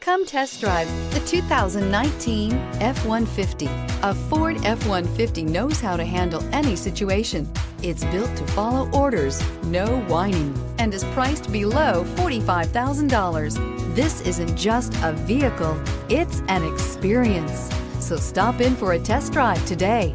Come test drive the 2019 F-150. A Ford F-150 knows how to handle any situation. It's built to follow orders, no whining, and is priced below $45,000. This isn't just a vehicle, it's an experience. So stop in for a test drive today.